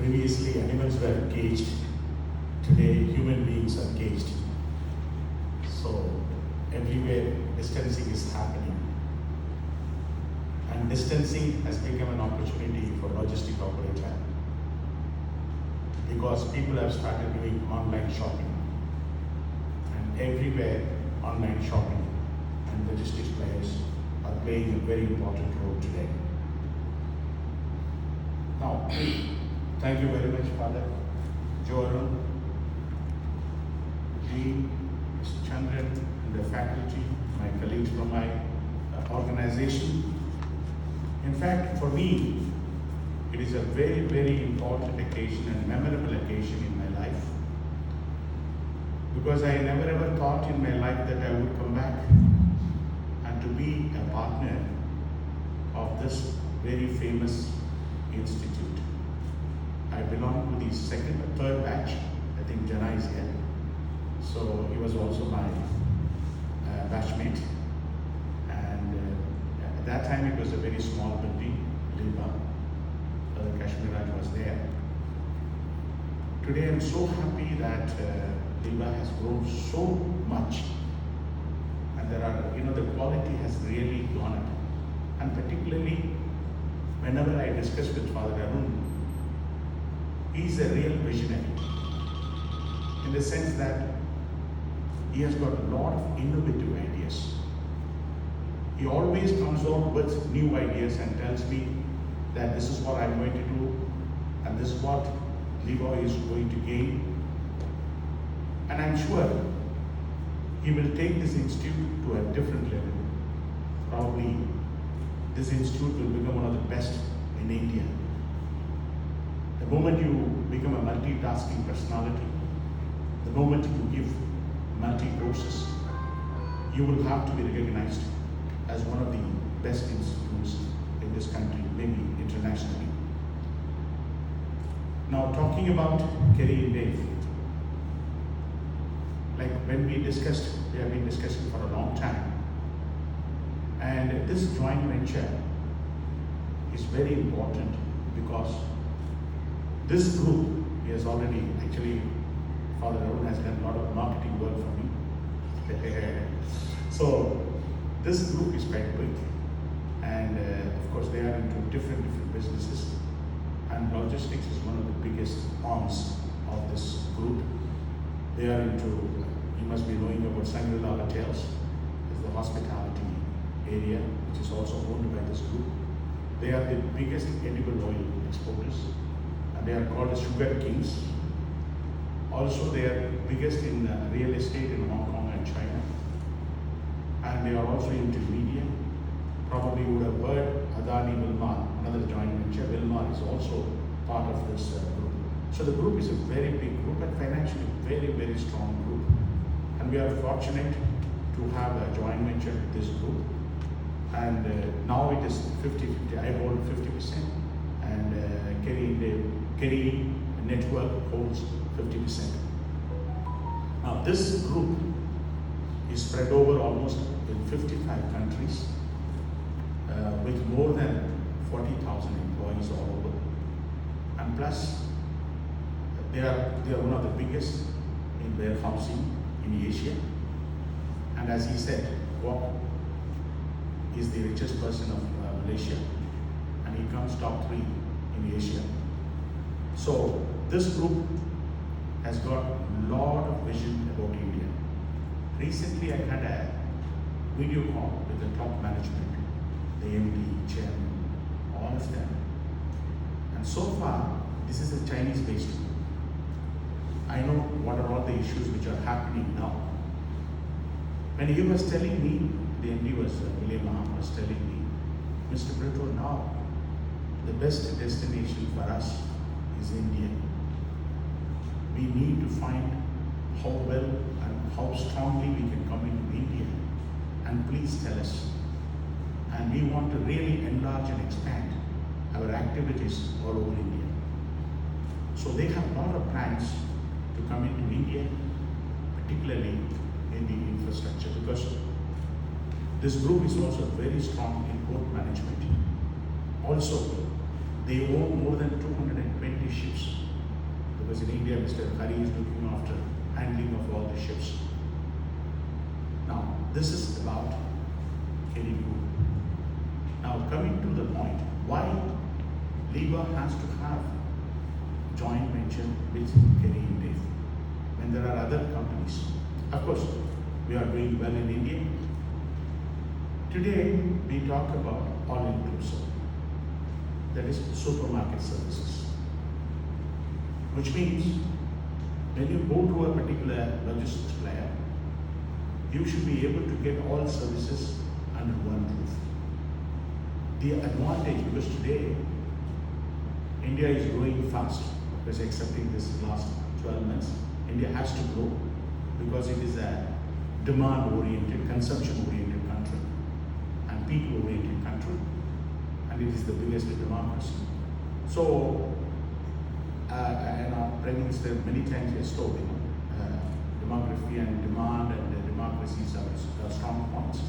Previously, animals were caged. Today, human beings are caged. So, everywhere distancing is happening. And distancing has become an opportunity for logistic operator because people have started doing online shopping. And everywhere, online shopping and logistics players are playing a very important role today. Now, thank you very much, Father Joran, Dean, Mr. Chandran, and the faculty, my colleagues from my organization. In fact, for me, it is a very, very important occasion and memorable occasion in my life because I never ever thought in my life that I would come back and to be a partner of this very famous institute. I belong to the second or third batch. I think Jana is here. So he was also my batchmate. And at that time it was a very small building, LIBA. Kashmiraj was there. Today I'm so happy that LIBA has grown so much. And there are, the quality has really gone up. And particularly, whenever I discuss with Father Arun, he's a real visionary in the sense that he has got a lot of innovative ideas. He always comes out with new ideas and tells me that this is what I'm going to do and this is what LIBA is going to gain. And I'm sure he will take this institute to a different level. Probably this institute will become one of the best in India. The moment you become a multitasking personality, the moment you give multi-courses, you will have to be recognized as one of the best institutes in this country, maybe internationally. Now, talking about Kerry Indev, like when we discussed, we have been discussing for a long time, and this joint venture is very important because this group, he has already, actually, Father Arun has done a lot of marketing work for me. So, this group is quite big. And of course, they are into different businesses. And logistics is one of the biggest arms of this group. They are into, you must be knowing about Shangri-La Hotels, is the hospitality area, which is also owned by this group. They are the biggest edible oil exporters. And they are called as Sugar Kings. Also, they are biggest in real estate in Hong Kong and China. And they are also into media. Probably you would have heard Adani Wilmar, another joint venture. Wilmar is also part of this group. So the group is a very big group and financially very, very strong group. And we are fortunate to have a joint venture with this group. And now it is 50-50. I hold 50%. And Kerry Network holds 50%. Now this group is spread over almost in 55 countries with more than 40,000 employees all over. And plus, they are one of the biggest in warehousing in Asia. And as he said, Kwok is the richest person of Malaysia, and he comes top 3 in Asia. So this group has got a lot of vision about India. Recently, I had a video call with the top management, the MD, chairman, all of them. And so far, this is a Chinese-based group. I know what are all the issues which are happening now. When he was telling me, the MD was, William Maham was telling me, Mr. Brito, now the best destination for us is India. We need to find how well and how strongly we can come into India. And please tell us. And we want to really enlarge and expand our activities all over India. So they have a lot of plans to come into India, particularly in the infrastructure, because this group is also very strong in port management. Also, They own more than 220 ships, because in India, Mr. Kerry is looking after handling of all the ships. Now, this is about Kerry Group. Now, coming to the point, why LIBA has to have joint venture with Kerry Indev when there are other companies? Of course, we are doing well in India. Today, we talk about all-inclusive, that is supermarket services, which means when you go to a particular logistics player, you should be able to get all services under one roof. The advantage, because today India is growing fast, because accepting this last 12 months, India has to grow because it is a demand-oriented, consumption-oriented country and people-oriented country, and it is the biggest democracy. So, and our Prime Minister many times has told, demography and demand and democracies are strong points.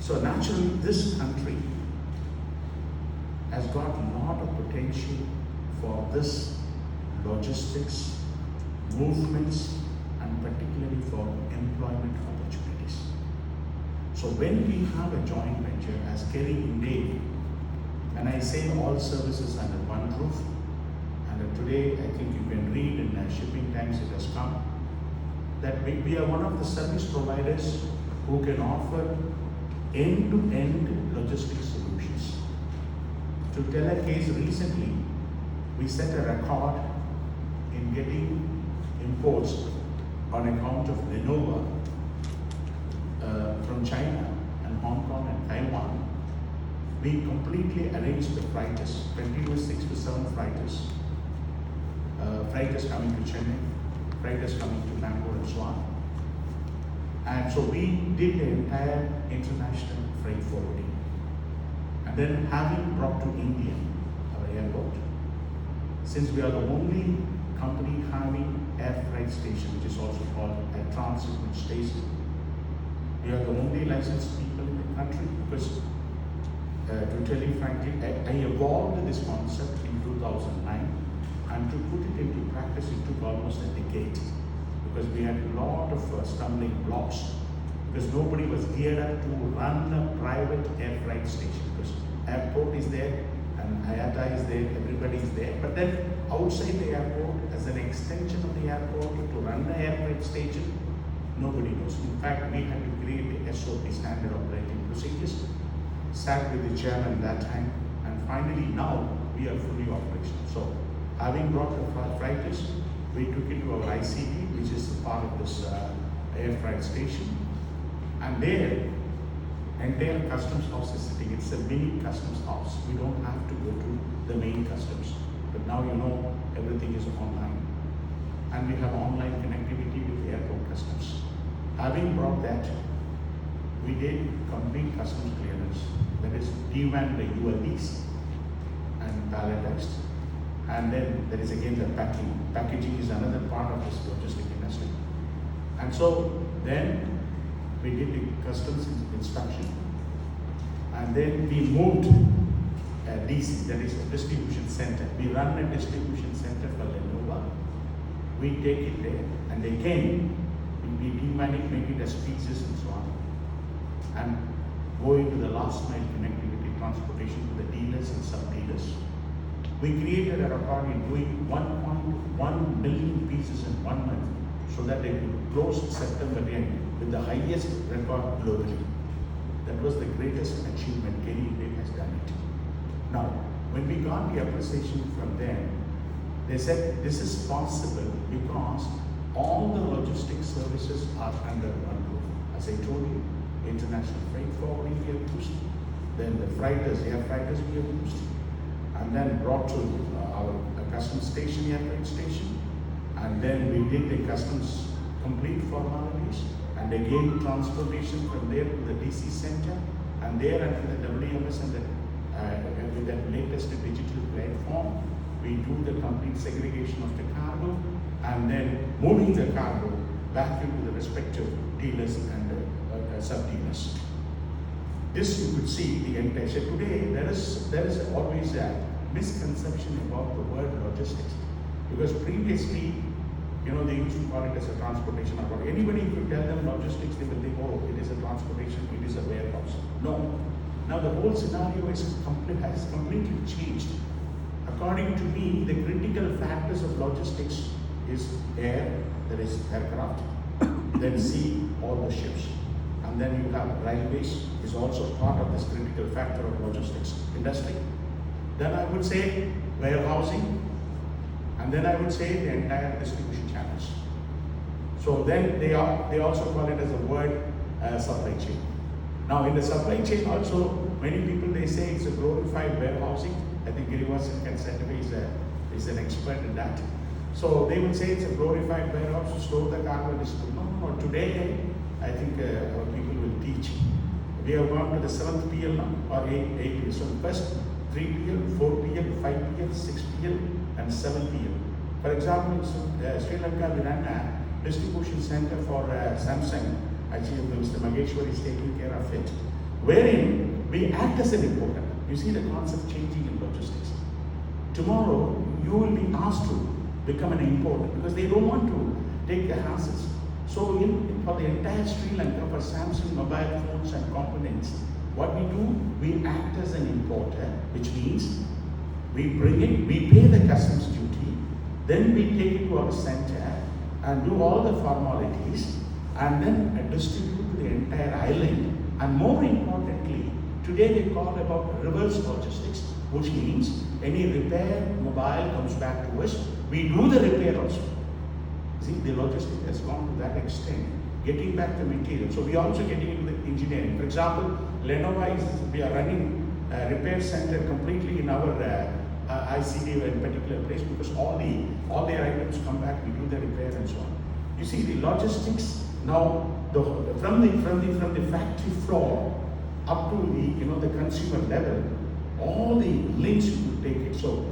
So naturally, this country has got a lot of potential for this logistics, movements, and particularly for employment opportunities. So when we have a joint venture as Kerry Indev, and I say all services under one roof, and today I think you can read in Shipping Times it has come, that we are one of the service providers who can offer end-to-end logistics solutions. To tell a case, recently we set a record in getting imports on account of Lenovo from China and Hong Kong and Taiwan. We completely arranged the freighters, continuous 6 to 7 freighters, freighters coming to Chennai, freighters coming to Bangalore and so on. And so we did the entire international freight forwarding. And then having brought to India, our airport, since we are the only company having air freight station, which is also called a transshipment station, we are the only licensed people in the country, because to tell you frankly, I evolved this concept in 2009, and to put it into practice, it took almost a decade, because we had a lot of stumbling blocks, because nobody was geared up to run a private air freight station, because airport is there and IATA is there, everybody is there, but then outside the airport, as an extension of the airport, to run the air freight station, nobody knows. In fact, we had to create the SOP, standard operating procedures, sat with the chairman that time, and finally now we are fully operational. So having brought the freighters, we took it to our ICT, which is part of this air freight station, and there entire customs house is sitting. It's a mini customs house. We don't have to go to the main customs, but now you know everything is online, and we have online connectivity with airport customs. Having brought that, we did complete customs clearance, that is D1 the ULDs and palletized, and then there is again the packing. Packaging is another part of this logistic industry, and so then we did the customs inspection, and then we moved a DC, that is a distribution center. We run a distribution center for Lenovo. We take it there, and they came. We demanded, make it as pieces and so on, and go into the last mile connectivity transportation to the dealers and sub-dealers. We created a record in doing 1.1 million pieces in 1 month, so that they could close September end with the highest record globally. That was the greatest achievement. Kerry Indev has done it. Now, when we got the appreciation from them, they said this is possible because all the logistics services are under one roof. As I told you, international freight forwarding we have used, then the freighters, air freighters we have used, and then brought to our customs station, air freight station, and then we did the customs complete formalities, and again transportation from there to the DC center, and there under the WMS and with that latest digital platform, we do the complete segregation of the cargo, and then moving the cargo back into the respective dealers and sub-dealers. This you could see the entire. So today there is always a misconception about the word logistics. Because previously, they used to call it as a transportation. Or anybody could tell them logistics, they will think, oh, it is a transportation, it is a warehouse. No. Now the whole scenario has completely changed. According to me, the critical factors of logistics is air, there is aircraft, then sea, all the ships. And then you have railways, is also part of this critical factor of logistics industry. Then I would say warehousing, and then I would say the entire distribution channels. So then they also call it as a word supply chain. Now in the supply chain also, many people they say it's a glorified warehousing. I think Girivasan can certify is an expert in that. So they will say it's a glorified warehouse to store the cargo and distribute. No. Today I think our people will teach. We have gone to the 7th PL now, or 8 PL. So first 3 PL, 4 PL, 5 PL, 6 PL, and 7 PL. For example, in Sri Lanka, we ran a distribution center for Samsung. Actually, Mr. Mageshwar is taking care of it, wherein we act as an importer. You see the concept changing in logistics. Tomorrow, you will be asked to become an importer because they don't want to take the hassles. So for the entire Sri Lanka, for Samsung mobile phones and components, what we do, we act as an importer, which means we bring it, we pay the customs duty, then we take it to our center and do all the formalities and then distribute to the entire island. And more importantly, today they call about reverse logistics, which means any repair mobile comes back to us, we do the repair also. See, the logistics has gone to that extent, getting back the material. So we are also getting into the engineering. For example, Lenovo we are running a repair center completely in our ICD in particular place because all their items come back, we do the repair and so on. You see, the logistics now from the factory floor up to the consumer level, all the links you could take it. So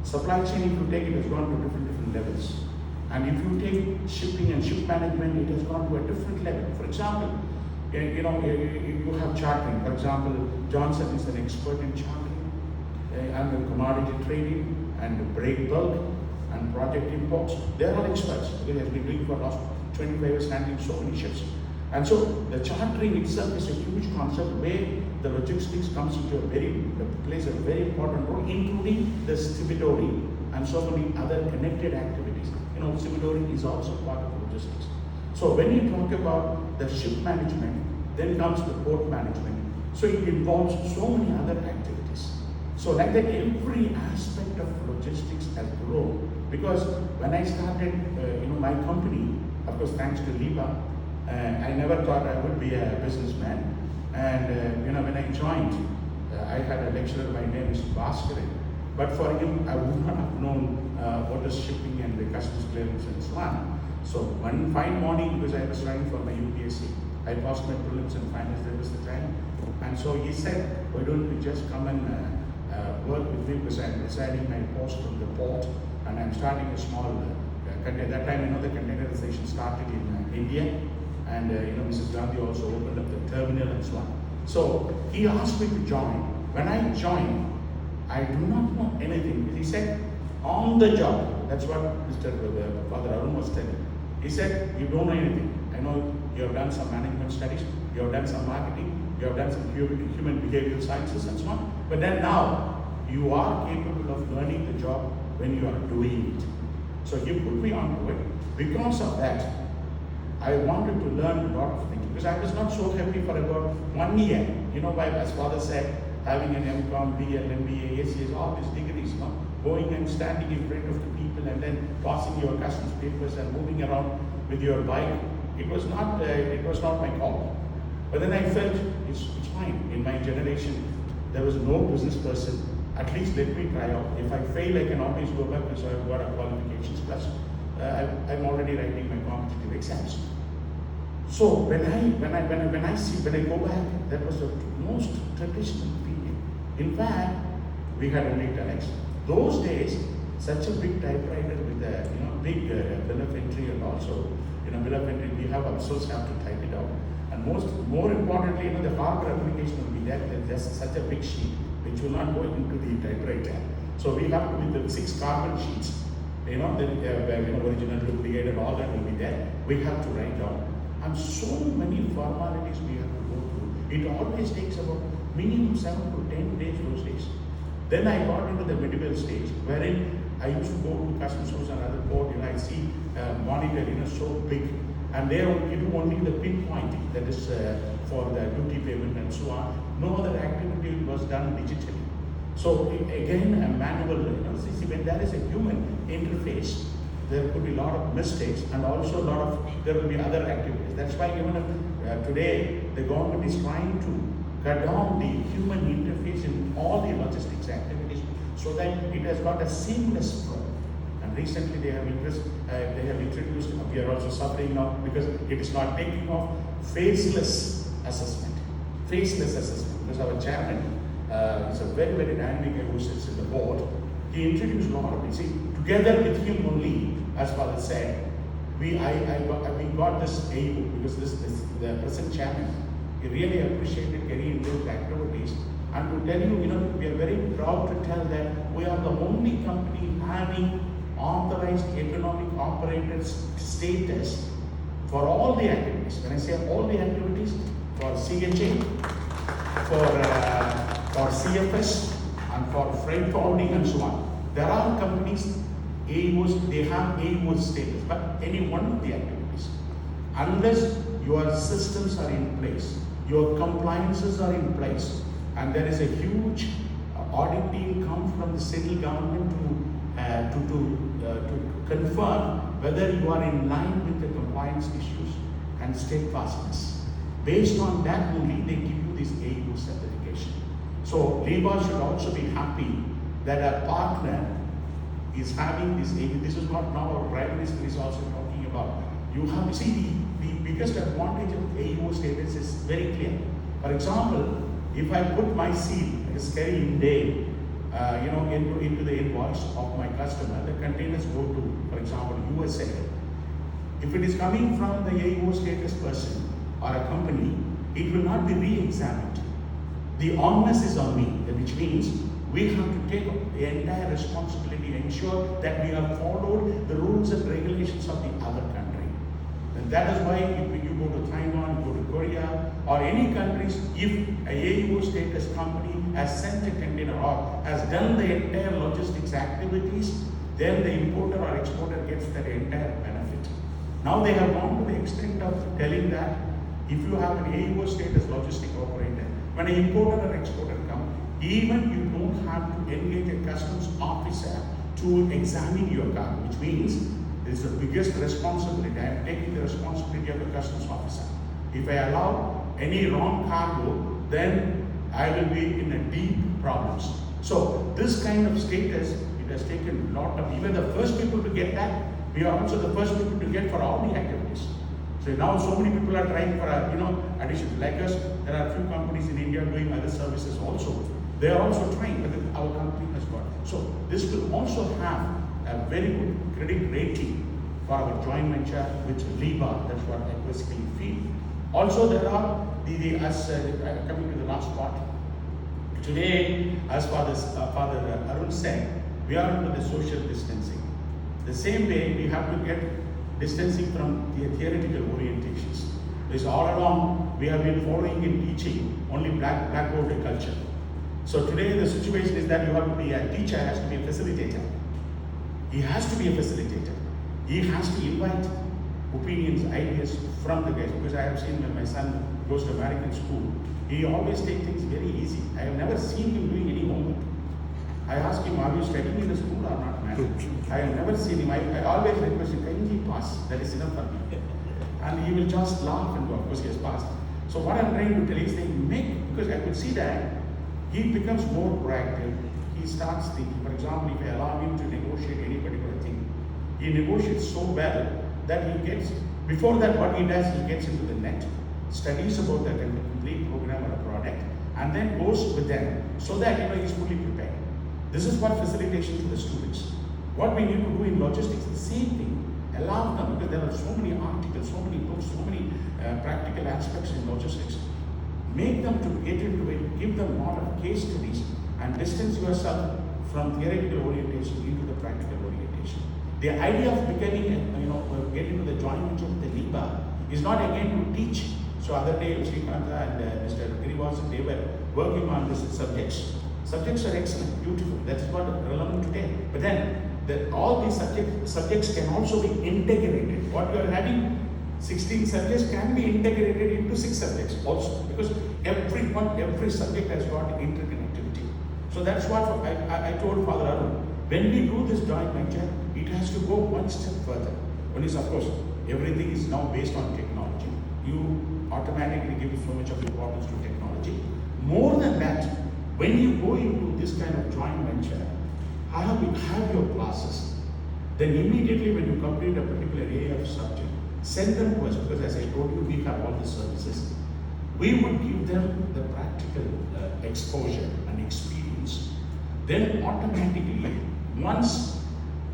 supply chain, if you take it, has gone to different levels. And if you take shipping and ship management, it has gone to a different level. For example, you have chartering. For example, Johnson is an expert in chartering and commodity trading and break bulk and project imports. They are all experts. He has been doing for the last 25 years, handling so many ships. And so the chartering itself is a huge concept where the logistics comes into plays a very important role, including the stevedoring and so many other connected activities. Stevedoring is also part of logistics. So when you talk about the ship management, then comes the port management. So it involves so many other activities. So like that, every aspect of logistics has grown. Because when I started, my company, of course, thanks to LIBA, I never thought I would be a businessman. And when I joined, I had a lecturer by name is Bhaskaran. But for him, I would not have known what is shipping and the customs clearance and so on. So one fine morning, because I was trying for my UPSC, I passed my prelims and finals, there was the time. And so he said, why don't we just come and work with me, because I'm resigning my post from the port and I'm starting a small container. That time, the containerization started in India, and Mrs. Gandhi also opened up the terminal and so on. So he asked me to join. When I joined, I do not know anything. He said, on the job. That's what Mr. Father Arun was telling. He said, you don't know anything. I know you have done some management studies, you have done some marketing, you have done some human behavioral sciences and so on. But then now, you are capable of learning the job when you are doing it. So he put me onto it. Because of that, I wanted to learn a lot of things. Because I was not so happy for about 1 year. As Father said, having an MCOM, BL, MBA, ACS, all these degrees, going and standing in front of the people and then passing your customs papers and moving around with your bike. It was not my call. But then I felt it's fine. In my generation, there was no business person. At least let me try out. If I fail, I can always go back because I've got a qualifications plus. I'm already writing my competitive exams. So when I go back, that was the most traditional period. In fact, we had only telex. Those days, such a big typewriter with a big bill of entry, and also bill of entry, we have also have to type it out. And more importantly, the hardware application will be there. There's just such a big sheet which will not go into the typewriter. So we have to, with the 6 carbon sheets, original duplicate and all that will be there. We have to write down. And so many formalities we have to go through. It always takes about minimum 7 to 10 days those days. Then I got into the medieval stage, wherein I used to go to customs house and other port, I see monitor, so big, and there you do only the pinpointing, that is for the duty payment and so on. No other activity was done digitally. So again, a manual, see, when there is a human interface, there could be a lot of mistakes, and also there will be other activities. That's why even today the government is trying to cut down the human interface in all the logistics activities, so that it has got a seamless flow. And recently they have introduced, we are also suffering now because it is not taking off, faceless assessment. Faceless assessment, because our chairman is a very, very dynamic guy who sits in the board. He introduced a lot of it. See, together with him only, as Father said, we got this MOU because the present chairman, he really appreciated Kerry Indev's activities. And to tell you, we are very proud to tell that we are the only company having authorized economic operators status for all the activities. When I say all the activities, for CHA, for CFS, and for freight forwarding and so on. There are companies, they have AOS status, but any one of the activities, unless your systems are in place, your compliances are in place, and there is a huge audit team come from the central government to confirm whether you are in line with the compliance issues and steadfastness. Based on that only, they give you this AOS certification. So LIBA should also be happy that a partner is having this AOS. This is what now our Prime Minister is also talking about. You have to see the biggest advantage of AOS status is very clear. For example, if I put my seal, as Kerry Indev, into the invoice of my customer, the containers go to, for example, USA. If it is coming from the AOS status person or a company, it will not be re-examined. The onus is on me, which means we have to take the entire responsibility and ensure that we have followed the rules and regulations of the other country. And that is why if you go to Taiwan, go to Korea, or any countries, if a AOS status company has sent a container or has done the entire logistics activities, then the importer or exporter gets that entire benefit. Now they have gone to the extent of telling that if you have an AOS status logistic operator, when an importer or exporter comes, even you don't have to engage a customs officer to examine your car, which means it's the biggest responsibility. I am taking the responsibility of a customs officer. If I allow any wrong cargo, then I will be in a deep problems. So this kind of status, it has taken a lot of, even the first people to get that, we are also the first people to get for all the activities. So now so many people are trying for addition. Like us, there are a few companies in India doing other services also. They are also trying, but our company has got. So this will also have a very good credit rating for our joint venture with LIBA. That's what I basically feel. Also, there are coming to the last part. Today, as Father Arun said, we are into the social distancing. The same way we have to get distancing from the theoretical orientations. Because all along we have been following and teaching only blackboard culture. So today the situation is that you have to be a teacher, has to be a facilitator. He has to be a facilitator. He has to invite opinions, ideas from the guys. Because I have seen when my son goes to American school, he always takes things very easy. I have never seen him doing any homework. I ask him, are you studying in the school or not, man? I have never seen him. I always request him, can he pass? That is enough for me. And he will just laugh and go, of course he has passed. So what I'm trying to tell is, because I could see that he becomes more proactive. He starts thinking. For example, if I allow him to negotiate any particular thing, he negotiates so well that he gets, before that what he does, he gets into the net, studies about the complete program or a product, and then goes with them so that he is fully prepared. This is what facilitation to the students. What we need to do in logistics, the same thing. Allow them, because there are so many articles, so many books, so many practical aspects in logistics. Make them to get into it, give them a lot of case studies, and distance yourself from theoretical orientation into the practical orientation. The idea of becoming, getting to the joint venture with the LIBA is not again to teach. So other day, Srikanta and Mr. Kerry they were working on these subjects. Subjects are excellent, beautiful. That's what is relevant today. But then all these subjects can also be integrated. What you are having 16 subjects can be integrated into 6 subjects also, because every subject has got interconnectivity. So that's what I told Father Arun. When we do this joint venture, it has to go one step further. One is, of course, everything is now based on technology. You automatically give so much of importance to technology. More than that, when you go into this kind of joint venture, have your classes. Then immediately when you complete a particular area of subject, send them to us, because as I told you, we have all the services. We would give them the practical exposure and experience. Then automatically, once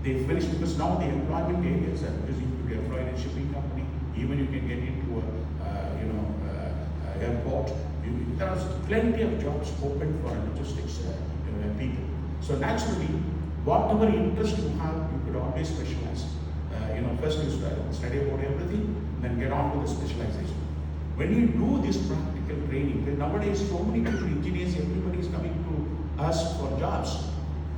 they finish, because now the employment areas are, because you could be employed in a shipping company, even you can get into a airport. There are plenty of jobs open for logistics people. So naturally, whatever interest you have, you could always specialize. First you study about everything, then get on to the specialization. When you do this practical training, nowadays so many people, engineers, everybody is coming to us for jobs.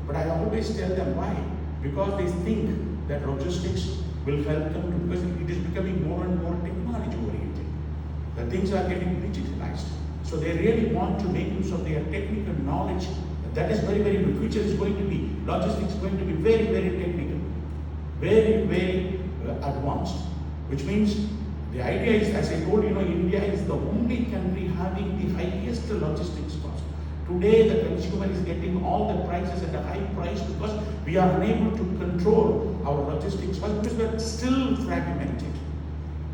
But I always tell them why? Because they think that logistics will help them to, because it is becoming more and more technology oriented. The things are getting digitalized. So they really want to make use of their technical knowledge. That is very, very good. Future is going to be, logistics is going to be very, very technical. Very, very advanced. Which means the idea is, as I told you, India is the only country having the highest logistics cost. Today, the consumer is getting all the prices at a high price because we are unable to control our logistics cost, because we are still fragmented.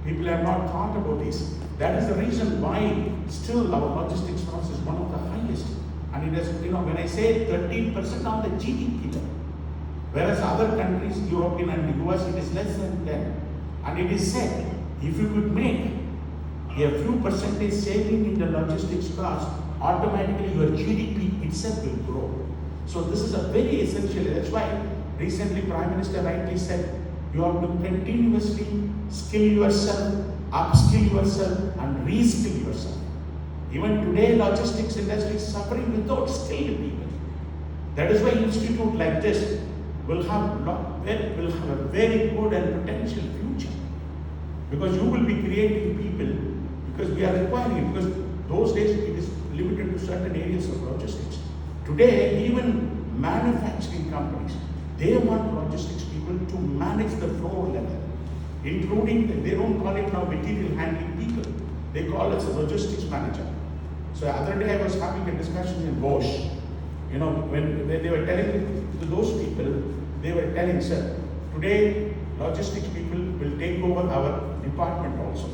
People have not thought about this. That is the reason why still our logistics cost is one of the highest. And it is, when I say 13% of the GDP level, whereas other countries, European and US, it is less than 10. And it is said, if you could make a few percentage saving in the logistics cost, automatically your GDP itself will grow. So this is a very essential. That's why recently Prime Minister rightly said, you have to continuously skill yourself, upskill yourself, and reskill yourself. Even today, logistics industry is suffering without skilled people. That is why institute like this will have a very good and potential future. Because you will be creating people, because we are requiring it, because those days it is limited to certain areas of logistics. Today, even manufacturing companies, they want logistics people to manage the floor level, including, they don't call it now material handling people, they call it a logistics manager. So the other day I was having a discussion in Bosch. When they were telling to those people, they were telling, sir, today logistics people will take over our department also.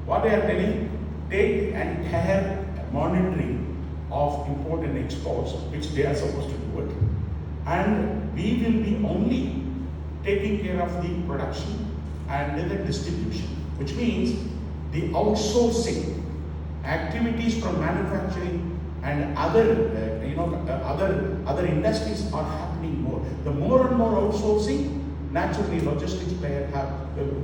What they are telling, take the entire monitoring of import and exports, which they are supposed to do it. And we will be only taking care of the production and the distribution, which means the outsourcing activities from manufacturing and other industries are happening more. The more and more outsourcing, naturally logistics player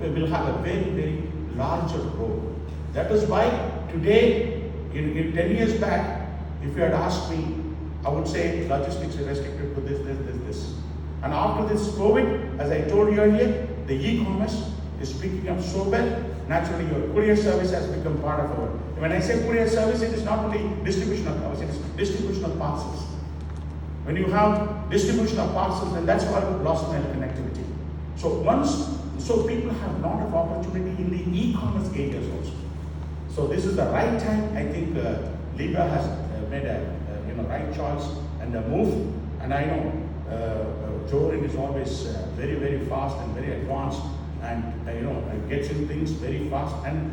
will have a very, very larger role. That is why today, in 10 years back, if you had asked me, I would say logistics is restricted to this. And after this COVID, as I told you earlier, the e-commerce is picking up so well. Naturally, your courier service has become part of our. When I say courier service, it is not only distribution of covers, it is distribution of parcels. When you have distribution of parcels, then that's called last mile connectivity. So people have a lot of opportunity in the e-commerce areas also. So this is the right time. I think LIBA has made a right choice and a move. And I know Jorin is always very, very fast and very advanced, and gets in things very fast. And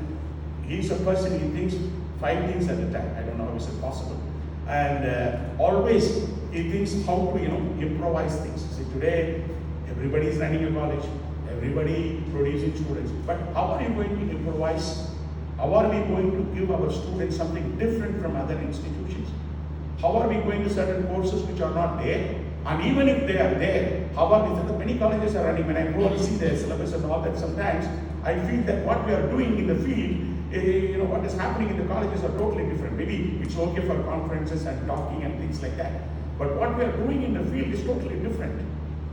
he's a person, he thinks 5 things at a time. I don't know how is it possible. And always he thinks how to improvise things. See, today everybody is running a college, everybody producing students. But how are you going to improvise? How are we going to give our students something different from other institutions? How are we going to certain courses which are not there? And even if they are there, however, many colleges are running. When I go and see their syllabus and all that, sometimes I feel that what we are doing in the field, what is happening in the colleges are totally different. Maybe it's okay for conferences and talking and things like that, but what we are doing in the field is totally different.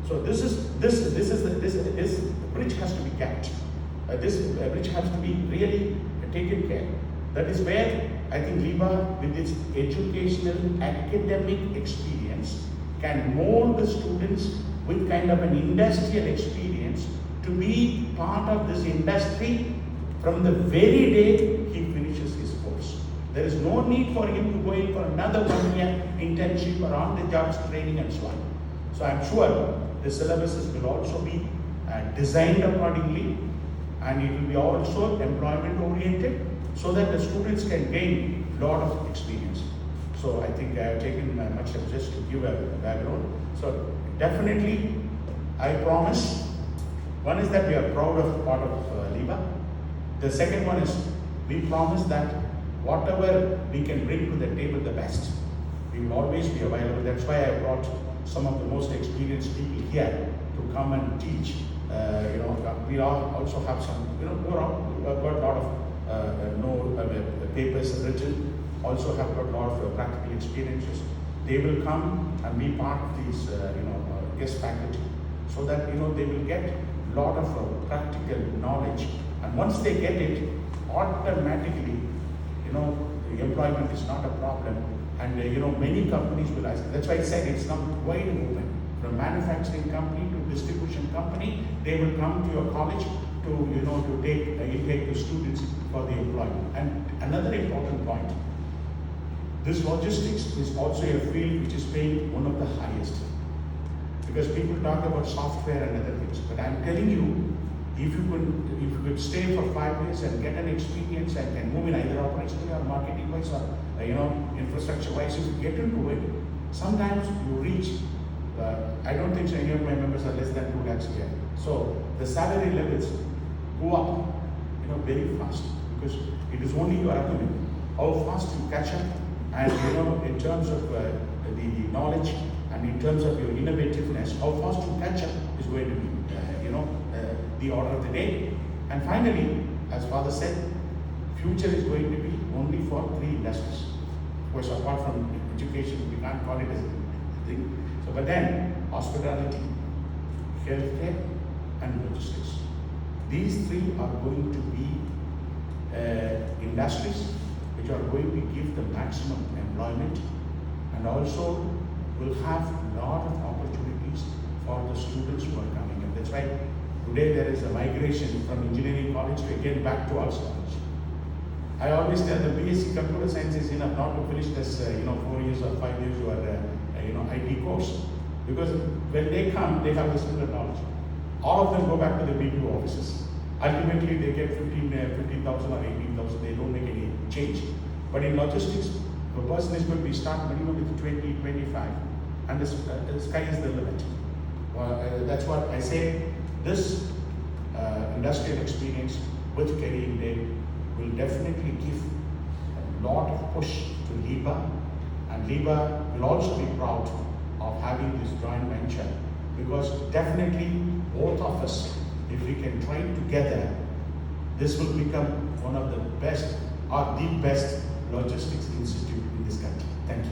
So this bridge has to be kept. This bridge has to be really taken care. That is where I think LIBA, with its educational academic experience, can mold the students with kind of an industrial experience to be part of this industry from the very day he finishes his course. There is no need for him to go in for another 1 year internship or on the jobs training and so on. So I'm sure the syllabuses will also be designed accordingly, and it will be also employment oriented so that the students can gain a lot of experience. So I think I have taken much of just to give a background. So definitely I promise, one is that we are proud of part of LIBA. The second one is we promise that whatever we can bring to the table the best, we will always be available. That's why I brought some of the most experienced people here to come and teach. We also have some, we've got a lot of papers written, also have got a lot of practical experiences. They will come and be part of these, guest faculty, so that they will get a lot of practical knowledge. And once they get it, automatically, the employment is not a problem. And many companies will ask. That's why I said it's not wide open. From manufacturing company to distribution company, they will come to your college to take the students for the employment. And another important point, this logistics is also a field which is paying one of the highest. Because people talk about software and other things, but I'm telling you, if you could stay for 5 years and get an experience and can move in either operationally or marketing wise or infrastructure wise, if you get into it, sometimes you reach. I don't think so any of my members are less than 2 lakhs a year. So the salary levels go up, very fast, because it is only your ability, how fast you catch up, and in terms of the knowledge and in terms of your innovativeness, how fast you catch up is going to be, the order of the day. And finally, as Father said, future is going to be only for 3 industries. Of course, apart from education, we can't call it as a thing. So, but then hospitality, healthcare, and logistics. These 3 are going to be industries which are going to give the maximum employment, and also will have a lot of opportunities for the students who are coming in. That's why today there is a migration from engineering college to again back to arts college. I always tell the BSc computer science is enough not to finish this 4 years or 5 years or IT course, because when they come they have the similar knowledge. All of them go back to the BPO offices. Ultimately they get 15,000 or 18,000. They don't make any change. But in logistics, the person is going to be start minimum with 20, 25, and the sky is the limit. That's what I say. This industrial experience with Kerry Indev will definitely give a lot of push to LIBA, and LIBA will also be proud of having this joint venture, because definitely both of us, if we can try together, this will become one of the best or the best logistics institute in this country. Thank you.